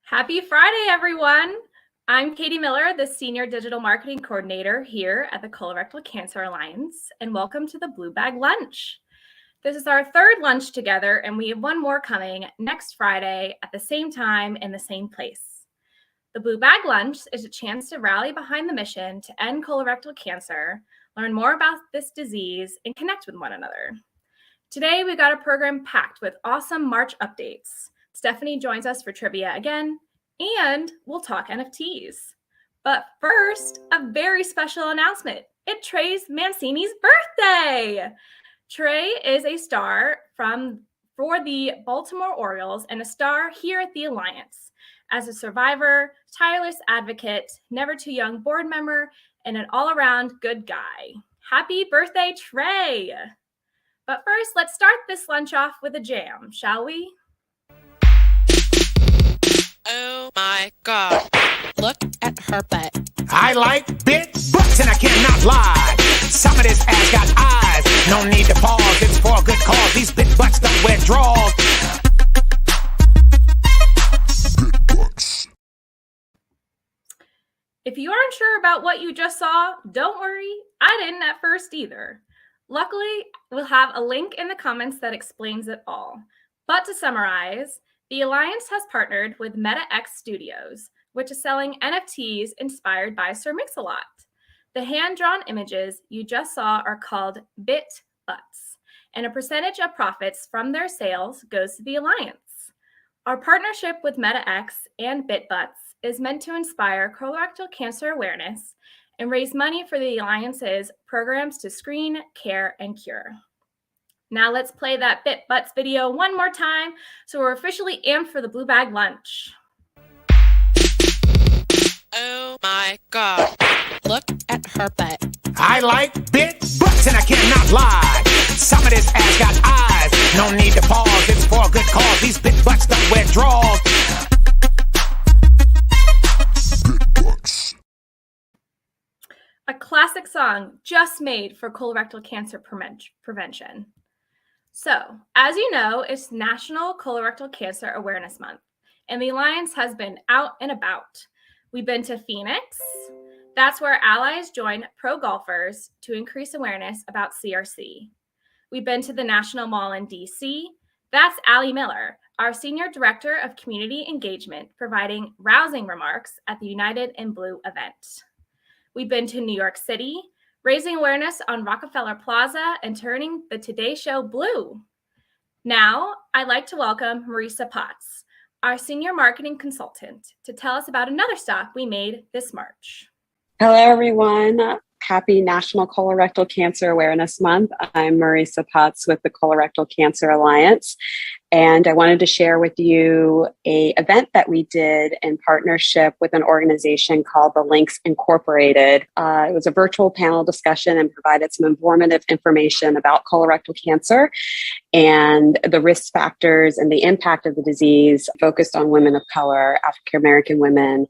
Happy Friday, everyone. I'm Katie Miller, the Senior Digital Marketing Coordinator here at the Colorectal Cancer Alliance, and welcome to the Blue Bag Lunch. This is our third lunch together, and we have one more coming next Friday at the same time in the same place. The Blue Bag Lunch is a chance to rally behind the mission to end colorectal cancer, learn more about this disease, and connect with one another. Today, we've got a program packed with awesome March updates. Stephanie joins us for trivia again, and we'll talk NFTs. But first, a very special announcement. It's Trey Mancini's birthday. Trey is a star for the Baltimore Orioles and a star here at the Alliance. As a survivor, tireless advocate, never too young board member, and an all-around good guy. Happy birthday, Trey! But first, let's start this lunch off with a jam, shall we? Oh my God. Look at her butt. I like big butts and I cannot lie. Some of this ass got eyes. No need to pause. It's for a good cause. These big butts don't wear drawers. Big butts. If you aren't sure about what you just saw, don't worry. I didn't at first either. Luckily, we'll have a link in the comments that explains it all. But to summarize, the Alliance has partnered with MetaX Studios, which is selling NFTs inspired by Sir Mix-a-Lot. The hand-drawn images you just saw are called Bit Butts, and a percentage of profits from their sales goes to the Alliance. Our partnership with MetaX and Bit Butts is meant to inspire colorectal cancer awareness and raise money for the Alliance's programs to screen, care, and cure. Now let's play that Bit Butts video one more time so we're officially amped for the Blue Bag Lunch. Oh my God. Look at her butt. I like big butts and I cannot lie. Some of this ass got eyes. No need to pause. It's for a good cause. These big butts don't wear drawers. Big butts. A classic song just made for colorectal cancer prevention. So, as you know, it's National Colorectal Cancer Awareness Month, and the Alliance has been out and about. We've been to Phoenix. That's where allies join pro golfers to increase awareness about CRC. We've been to the National Mall in DC. That's Allie Miller, our Senior Director of Community Engagement, providing rousing remarks at the United in Blue event. We've been to New York City, raising awareness on Rockefeller Plaza and turning the Today Show blue. Now, I'd like to welcome Marcia Potts, our Senior Marketing Consultant, to tell us about another stop we made this March. Hello, everyone. Happy National Colorectal Cancer Awareness Month. I'm Marcia Potts with the Colorectal Cancer Alliance, and I wanted to share with you an event that we did in partnership with an organization called the Links Incorporated. It was a virtual panel discussion and provided some informative information about colorectal cancer and the risk factors and the impact of the disease, focused on women of color, African American women,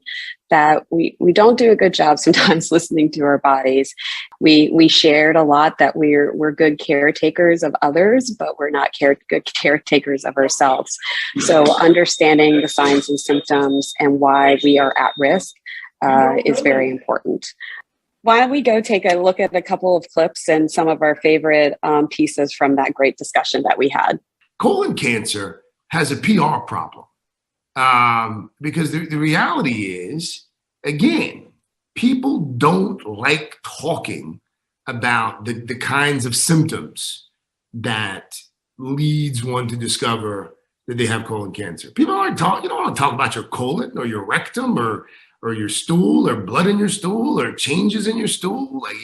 that we don't do a good job sometimes listening to our bodies. We shared a lot that we're good caretakers of others, but we're not good caretakers of ourselves. So understanding the signs and symptoms and why we are at risk is very important. Why don't we go take a look at a couple of clips and some of our favorite pieces from that great discussion that we had. Colon cancer has a PR problem. Because the reality is, again, people don't like talking about the kinds of symptoms that leads one to discover that they have colon cancer. People aren't talking, you don't want to talk about your colon or your rectum or your stool or blood in your stool or changes in your stool. Like,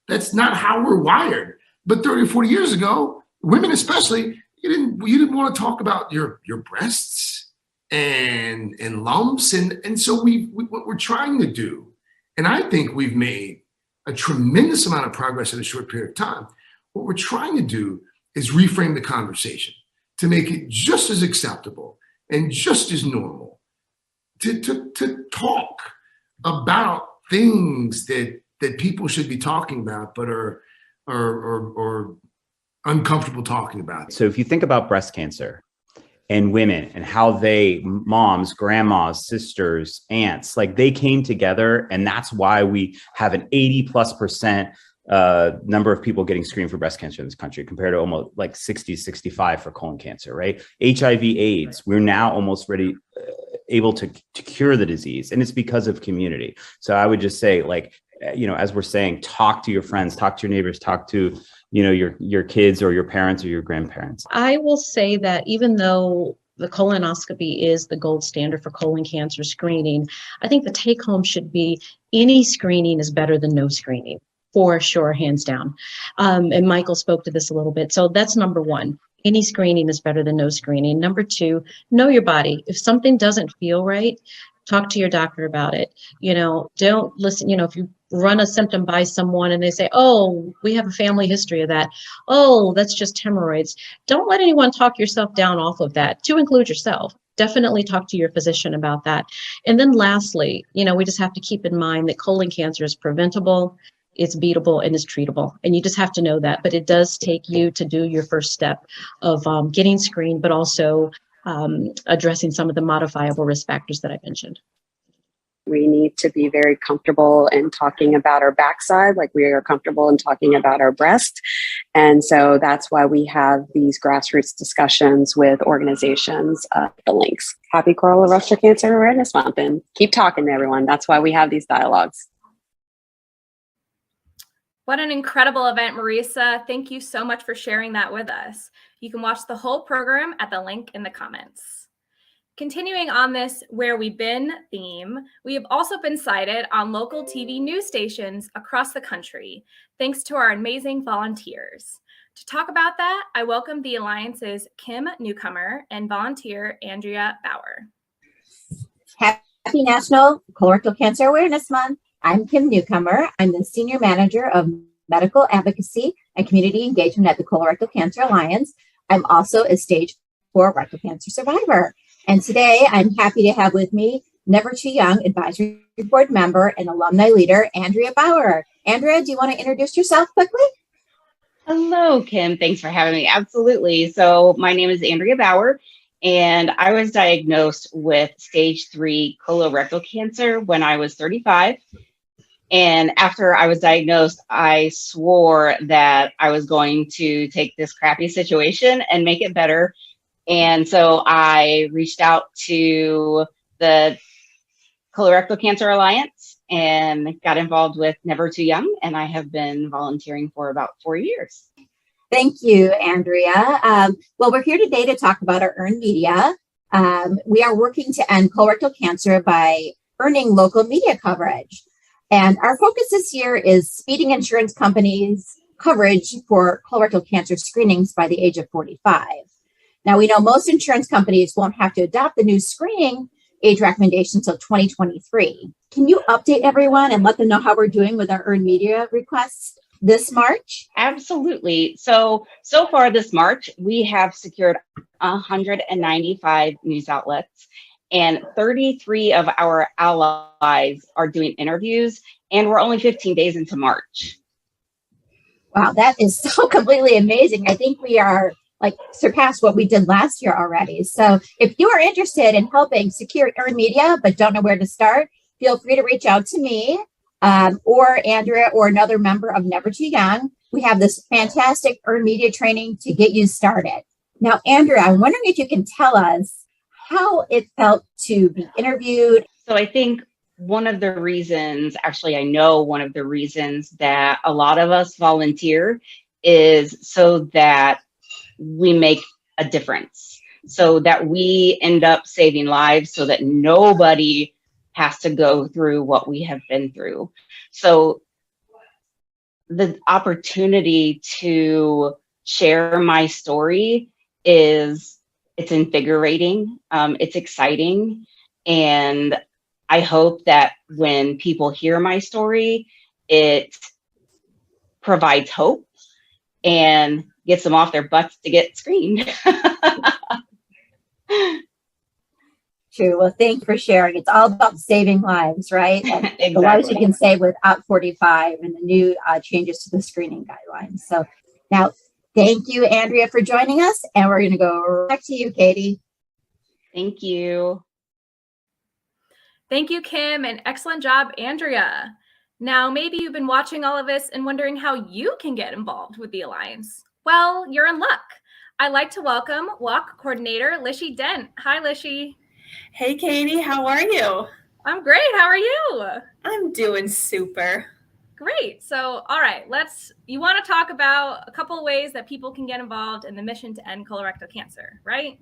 that's not how we're wired. But 30 or 40 years ago, women especially, you didn't want to talk about your breasts and lumps. And so what we're trying to do, and I think we've made a tremendous amount of progress in a short period of time. What we're trying to do is reframe the conversation to make it just as acceptable and just as normal to talk about things that people should be talking about, but are uncomfortable talking about. So if you think about breast cancer and women and how they, moms, grandmas, sisters, aunts, like they came together, and that's why we have an 80+% number of people getting screened for breast cancer in this country compared to almost like 60, 65 for colon cancer, right? HIV, AIDS, we're now almost ready, able to cure the disease. And it's because of community. So I would just say, like, as we're saying, talk to your friends, talk to your neighbors, talk to, your kids or your parents or your grandparents. I will say that even though the colonoscopy is the gold standard for colon cancer screening, I think the take home should be any screening is better than no screening, for sure, hands down. And Michael spoke to this a little bit. So that's number one. Any screening is better than no screening. Number two, know your body. If something doesn't feel right, talk to your doctor about it. Don't listen, if you run a symptom by someone and they say, oh, we have a family history of that. Oh, that's just hemorrhoids. Don't let anyone talk yourself down off of that, to include yourself. Definitely talk to your physician about that. And then lastly, we just have to keep in mind that colon cancer is preventable, it's beatable, and it's treatable. And you just have to know that. But it does take you to do your first step of getting screened, but also addressing some of the modifiable risk factors that I mentioned. We need to be very comfortable in talking about our backside, like we are comfortable in talking about our breast. And so that's why we have these grassroots discussions with organizations, the links. Happy Colorectal Cancer Awareness Month, and keep talking to everyone. That's why we have these dialogues. What an incredible event, Marisa. Thank you so much for sharing that with us. You can watch the whole program at the link in the comments. Continuing on this Where We've Been theme, we have also been cited on local TV news stations across the country, thanks to our amazing volunteers. To talk about that, I welcome the Alliance's Kim Newcomer and volunteer Andrea Bauer. Happy National Colorectal Cancer Awareness Month. I'm Kim Newcomer. I'm the Senior Manager of Medical Advocacy and Community Engagement at the Colorectal Cancer Alliance. I'm also a stage 4 rectal cancer survivor. And today I'm happy to have with me Never Too Young Advisory Board member and alumni leader, Andrea Bauer. Andrea, do you want to introduce yourself quickly? Hello, Kim. Thanks for having me. Absolutely. So my name is Andrea Bauer, and I was diagnosed with stage 3 colorectal cancer when I was 35. And after I was diagnosed, I swore that I was going to take this crappy situation and make it better. And so I reached out to the Colorectal Cancer Alliance and got involved with Never Too Young, and I have been volunteering for about 4 years. Thank you, Andrea. Well, we're here today to talk about our earned media. We are working to end colorectal cancer by earning local media coverage. And our focus this year is speeding insurance companies' coverage for colorectal cancer screenings by the age of 45. Now, we know most insurance companies won't have to adopt the new screening age recommendation until 2023. Can you update everyone and let them know how we're doing with our earned media requests this March? Absolutely. So far this March, we have secured 195 news outlets, and 33 of our allies are doing interviews, and we're only 15 days into March. Wow, that is so completely amazing. I think we are surpassed what we did last year already. So if you are interested in helping secure earned media but don't know where to start, feel free to reach out to me or Andrea or another member of Never Too Young. We have this fantastic earned media training to get you started. Now, Andrea, I'm wondering if you can tell us how it felt to be interviewed. So I think one of the reasons, actually, I know one of the reasons that a lot of us volunteer is so that we make a difference, so that we end up saving lives, so that nobody has to go through what we have been through. So the opportunity to share my story it's invigorating, it's exciting, and I hope that when people hear my story, it provides hope and gets them off their butts to get screened. True. Well, thank you for sharing. It's all about saving lives, right? And Exactly. the lives you can save with Out 45 and the new changes to the screening guidelines. So now, thank you, Andrea, for joining us. And we're going to go back to you, Katie. Thank you. Thank you, Kim, and excellent job, Andrea. Now, maybe you've been watching all of this and wondering how you can get involved with the Alliance. Well, you're in luck. I'd like to welcome Walk Coordinator Lishy Dent. Hi, Lishy. Hey, Katie, how are you? I'm great. How are you? I'm doing super. Great. So, all right, you want to talk about a couple of ways that people can get involved in the mission to end colorectal cancer, right?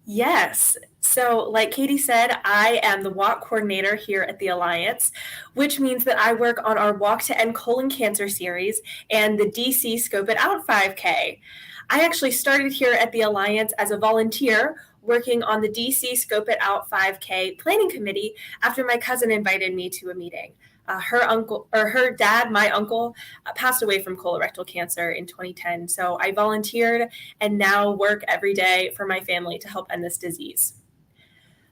Yes. So, like Katie said, I am the walk coordinator here at the Alliance, which means that I work on our Walk to End Colon Cancer series and the DC Scope It Out 5K. I actually started here at the Alliance as a volunteer working on the DC Scope It Out 5K planning committee after my cousin invited me to a meeting. Her dad, my uncle, passed away from colorectal cancer in 2010. So I volunteered and now work every day for my family to help end this disease.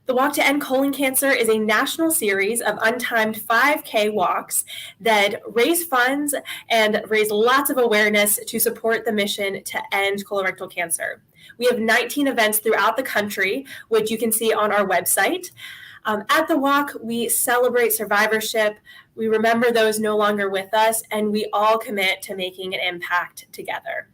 The Walk to End Colon Cancer is a national series of untimed 5K walks that raise funds and raise lots of awareness to support the mission to end colorectal cancer. We have 19 events throughout the country, which you can see on our website. At the walk, we celebrate survivorship, we remember those no longer with us, and we all commit to making an impact together.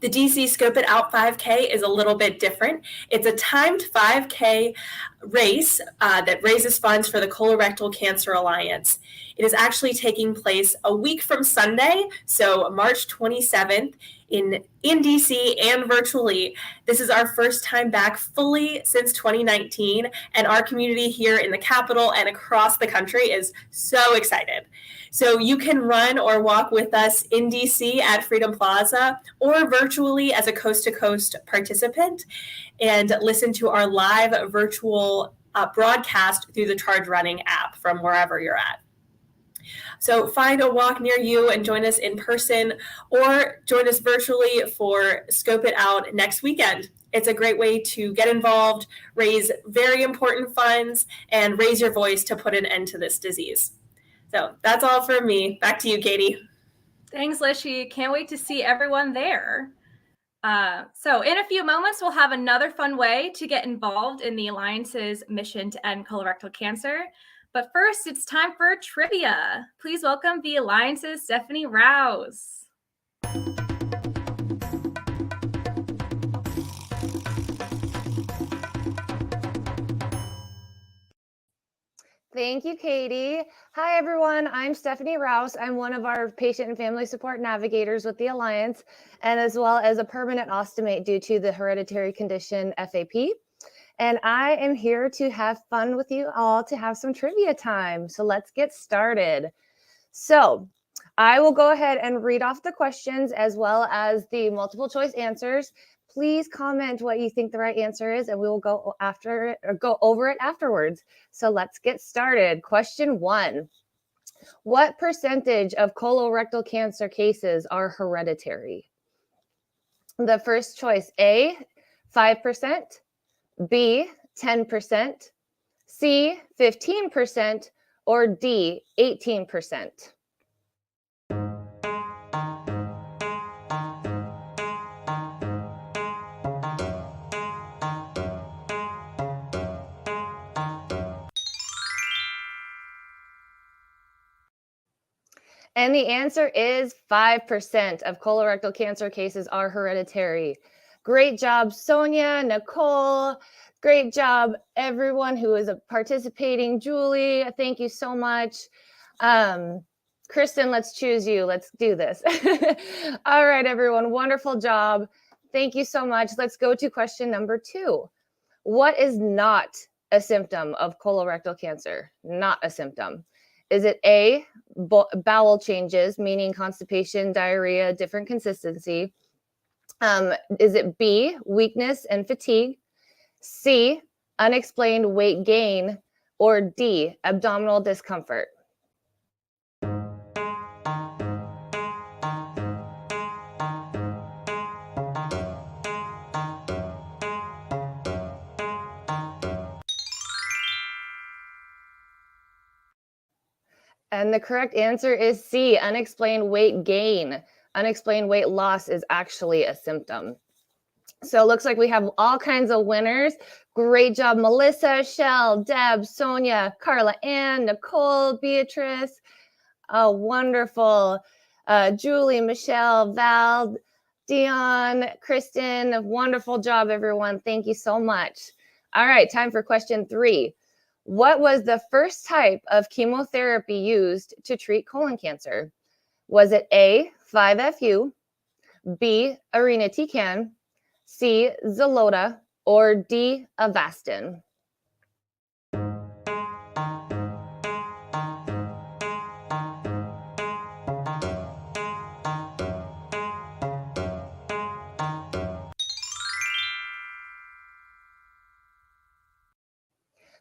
The DC Scope It Out 5K is a little bit different. It's a timed 5K race that raises funds for the Colorectal Cancer Alliance. It is actually taking place a week from Sunday, so March 27th in DC and virtually. This is our first time back fully since 2019, and our community here in the capital and across the country is so excited. So you can run or walk with us in DC at Freedom Plaza or virtually as a coast-to-coast participant and listen to our live virtual broadcast through the Charge Running app from wherever you're at. So find a walk near you and join us in person or join us virtually for Scope It Out next weekend. It's a great way to get involved, raise very important funds, and raise your voice to put an end to this disease. So that's all from me. Back to you, Katie. Thanks, Lishy. Can't wait to see everyone there. So in a few moments, we'll have another fun way to get involved in the Alliance's mission to end colorectal cancer. But first, it's time for trivia. Please welcome the Alliance's Stephanie Rouse. Thank you, Katie. Hi, everyone. I'm Stephanie Rouse. I'm one of our patient and family support navigators with the Alliance, and as well as a permanent ostomate due to the hereditary condition FAP. And I am here to have fun with you all to have some trivia time. So let's get started. So I will go ahead and read off the questions as well as the multiple choice answers. Please comment what you think the right answer is, and we will go after it or go over it afterwards. So let's get started. Question 1. What percentage of colorectal cancer cases are hereditary? The first choice, A, 5%, B, 10%, C, 15%, or D, 18%. And the answer is 5% of colorectal cancer cases are hereditary. Great job, Sonia, Nicole. Great job, everyone who is participating. Julie, thank you so much. Kristen, let's choose you. Let's do this. All right, everyone. Wonderful job. Thank you so much. Let's go to question number 2. What is not a symptom of colorectal cancer? Not a symptom. Is it A, bowel changes, meaning constipation, diarrhea, different consistency? Is it B, weakness and fatigue? C, unexplained weight gain? Or D, abdominal discomfort? And the correct answer is C, unexplained weight gain. Unexplained weight loss is actually a symptom. So it looks like we have all kinds of winners. Great job, Melissa, Shell, Deb, Sonia, Carla Ann, Nicole, Beatrice. Oh, wonderful. Julie, Michelle, Val, Dion, Kristen. Wonderful job, everyone. Thank you so much. All right, time for question 3. What was the first type of chemotherapy used to treat colon cancer? Was it A, 5-FU, B, irinotecan, C, Xeloda, or D, Avastin?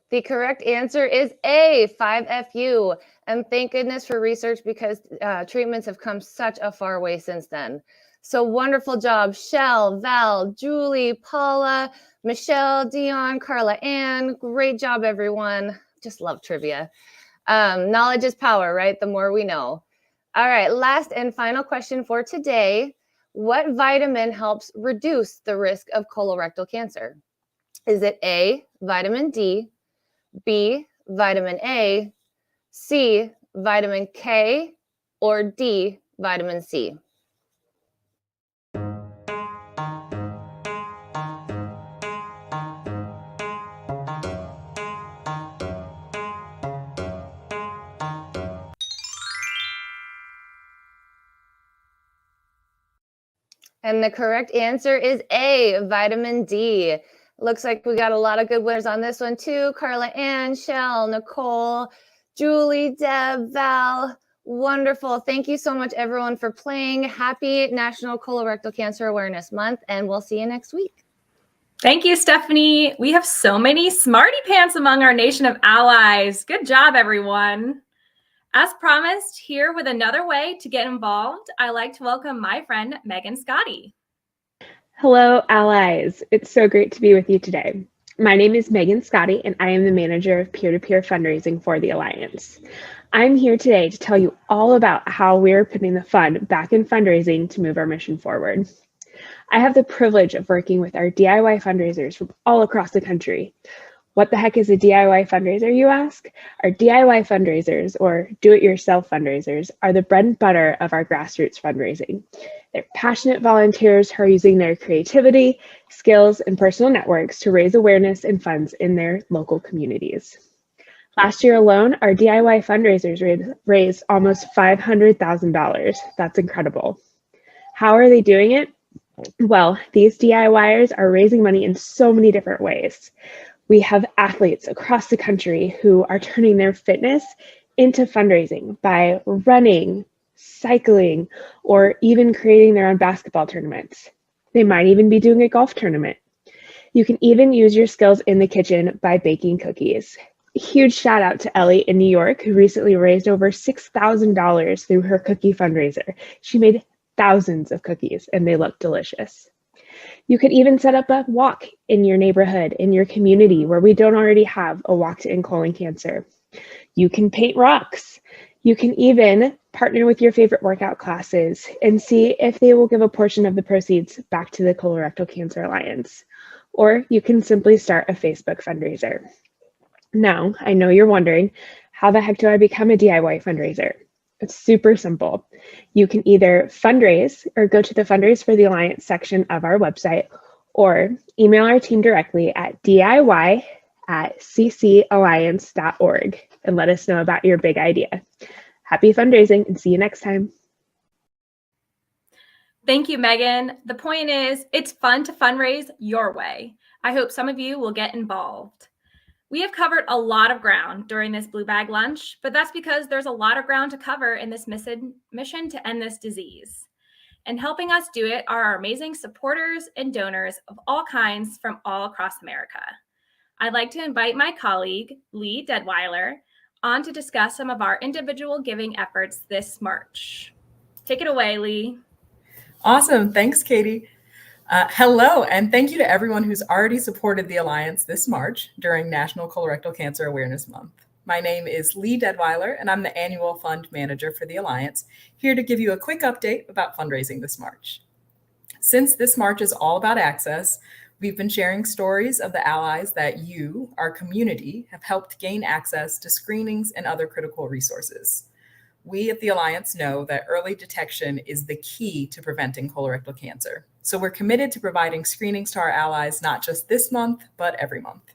The correct answer is A, 5-FU. And thank goodness for research, because treatments have come such a far way since then. So wonderful job, Shell, Val, Julie, Paula, Michelle, Dion, Carla Ann. Great job, everyone. Just love trivia. Knowledge is power, right? The more we know. All right, last and final question for today. What vitamin helps reduce the risk of colorectal cancer? Is it A, vitamin D, B, vitamin A, C, vitamin K, or D, vitamin C? And the correct answer is A, vitamin D. Looks like we got a lot of good winners on this one too. Carla Ann, Shell, Nicole, Julie, Deb, Val. Wonderful. Thank you so much, everyone, for playing. Happy National Colorectal Cancer Awareness Month, and we'll see you next week. Thank you, Stephanie. We have so many smarty pants among our nation of allies. Good job, everyone. As promised, here with another way to get involved, I'd like to welcome my friend, Megan Scotty. Hello, allies. It's so great to be with you today. My name is Megan Scotty, and I am the manager of peer-to-peer fundraising for the Alliance. I'm here today to tell you all about how we're putting the fun back in fundraising to move our mission forward. I have the privilege of working with our DIY fundraisers from all across the country. What the heck is a DIY fundraiser, you ask? Our DIY fundraisers, or do-it-yourself fundraisers, are the bread and butter of our grassroots fundraising. They're passionate volunteers who are using their creativity, skills, and personal networks to raise awareness and funds in their local communities. Last year alone, our DIY fundraisers raised almost $500,000. That's incredible. How are they doing it? Well, these DIYers are raising money in so many different ways. We have athletes across the country who are turning their fitness into fundraising by running, cycling, or even creating their own basketball tournaments. They might even be doing a golf tournament. You can even use your skills in the kitchen by baking cookies. A huge shout out to Ellie in New York, who recently raised over $6,000 through her cookie fundraiser. She made thousands of cookies and they look delicious. You could even set up a walk in your neighborhood, in your community where we don't already have a walk to end colon cancer. You can paint rocks. You can even partner with your favorite workout classes and see if they will give a portion of the proceeds back to the Colorectal Cancer Alliance. Or you can simply start a Facebook fundraiser. Now, I know you're wondering, how the heck do I become a DIY fundraiser? It's super simple. You can either fundraise or go to the Fundraise for the Alliance section of our website, or email our team directly at diy@ccalliance.org and let us know about your big idea. Happy fundraising and see you next time. Thank you, Megan. The point is, it's fun to fundraise your way. I hope some of you will get involved. We have covered a lot of ground during this Blue Bag Lunch, but that's because there's a lot of ground to cover in this mission to end this disease. And helping us do it are our amazing supporters and donors of all kinds from all across America. I'd like to invite my colleague, Lee Deadweiler, on to discuss some of our individual giving efforts this March. Take it away, Lee. Awesome. Thanks, Katie. Hello, and thank you to everyone who's already supported the Alliance this March during National Colorectal Cancer Awareness Month. My name is Lee Deadweiler, and I'm the annual fund manager for the Alliance, here to give you a quick update about fundraising this March. Since this March is all about access, we've been sharing stories of the allies that you, our community, have helped gain access to screenings and other critical resources. We at the Alliance know that early detection is the key to preventing colorectal cancer. So we're committed to providing screenings to our allies, not just this month, but every month.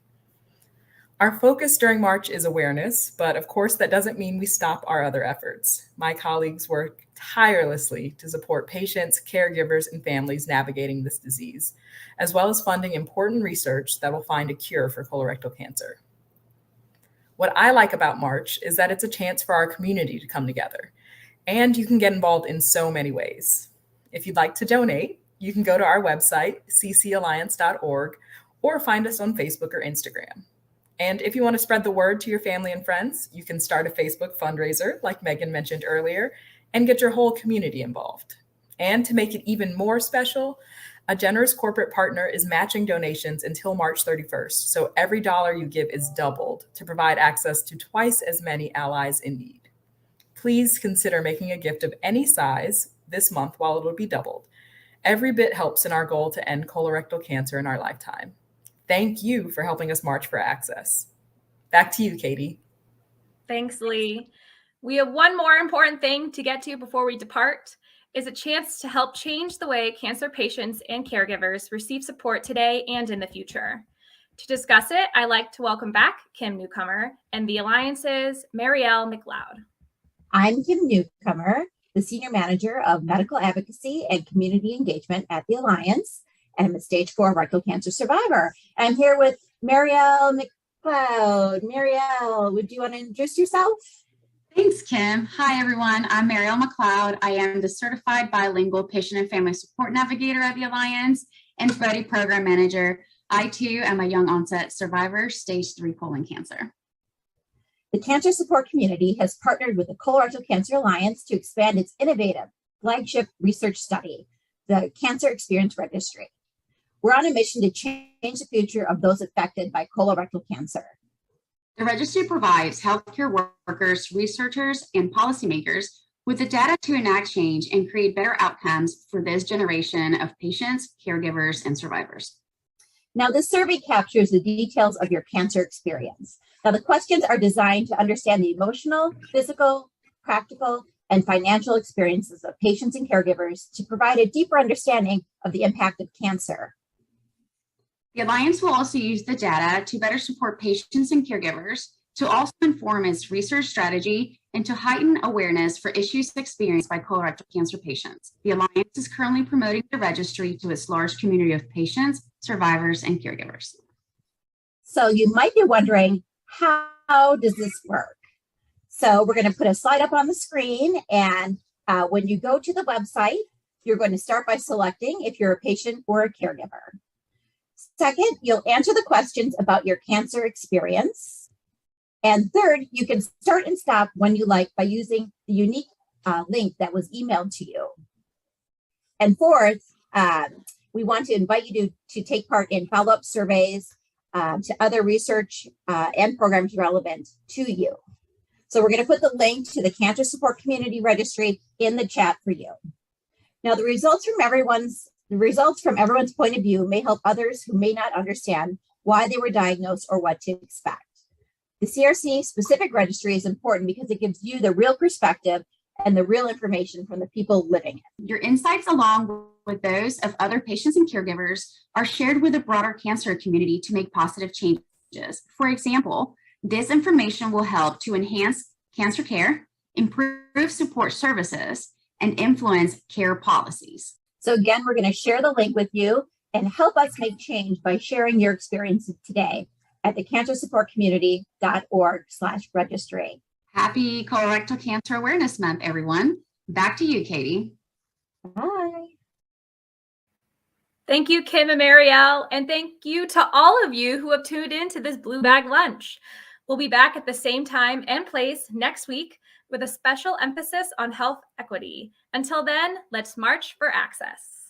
Our focus during March is awareness, but of course that doesn't mean we stop our other efforts. My colleagues work tirelessly to support patients, caregivers, and families navigating this disease, as well as funding important research that will find a cure for colorectal cancer. What I like about March is that it's a chance for our community to come together, and you can get involved in so many ways. If you'd like to donate, you can go to our website, ccalliance.org, or find us on Facebook or Instagram. And if you want to spread the word to your family and friends, you can start a Facebook fundraiser, like Megan mentioned earlier, and get your whole community involved. And to make it even more special, a generous corporate partner is matching donations until March 31st. So every dollar you give is doubled to provide access to twice as many allies in need. Please consider making a gift of any size this month while it will be doubled. Every bit helps in our goal to end colorectal cancer in our lifetime. Thank you for helping us march for access. Back to you, Katie. Thanks, Lee. We have one more important thing to get to before we depart, is a chance to help change the way cancer patients and caregivers receive support today and in the future. To discuss it, I'd like to welcome back Kim Newcomer and the Alliance's Marielle McLeod. I'm Kim Newcomer, the Senior Manager of Medical Advocacy and Community Engagement at the Alliance, and I'm a stage 4 rectal cancer survivor. I'm here with Marielle McLeod. Marielle, would you want to introduce yourself? Thanks, Kim. Hi, everyone. I'm Marielle McLeod. I am the Certified Bilingual Patient and Family Support Navigator at the Alliance and Buddy Program Manager. I, too, am a young onset survivor, stage 3 colon cancer. The cancer support community has partnered with the Colorectal Cancer Alliance to expand its innovative flagship research study, the Cancer Experience Registry. We're on a mission to change the future of those affected by colorectal cancer. The registry provides healthcare workers, researchers, and policymakers with the data to enact change and create better outcomes for this generation of patients, caregivers, and survivors. Now, this survey captures the details of your cancer experience. Now, the questions are designed to understand the emotional, physical, practical, and financial experiences of patients and caregivers to provide a deeper understanding of the impact of cancer. The Alliance will also use the data to better support patients and caregivers, to also inform its research strategy, and to heighten awareness for issues experienced by colorectal cancer patients. The Alliance is currently promoting the registry to its large community of patients, survivors, and caregivers. So you might be wondering, how does this work? So we're going to put a slide up on the screen, and when you go to the website, you're going to start by selecting if you're a patient or a caregiver. Second, you'll answer the questions about your cancer experience. And third, you can start and stop when you like by using the unique link that was emailed to you. And fourth, we want to invite you to take part in follow-up surveys to other research and programs relevant to you. So we're going to put the link to the Cancer Support Community Registry in the chat for you. Now, the results from everyone's point of view may help others who may not understand why they were diagnosed or what to expect. The CRC specific registry is important because it gives you the real perspective and the real information from the people living it. Your insights, along with those of other patients and caregivers, are shared with the broader cancer community to make positive changes. For example, this information will help to enhance cancer care, improve support services, and influence care policies. So again, we're going to share the link with you and help us make change by sharing your experiences today at the cancersupportcommunity.org/registry. Happy Colorectal Cancer Awareness Month, everyone. Back to you, Katie. Bye. Thank you, Kim and Marielle, and thank you to all of you who have tuned in to this Blue Bag Lunch. We'll be back at the same time and place next week with a special emphasis on health equity. Until then, let's march for access.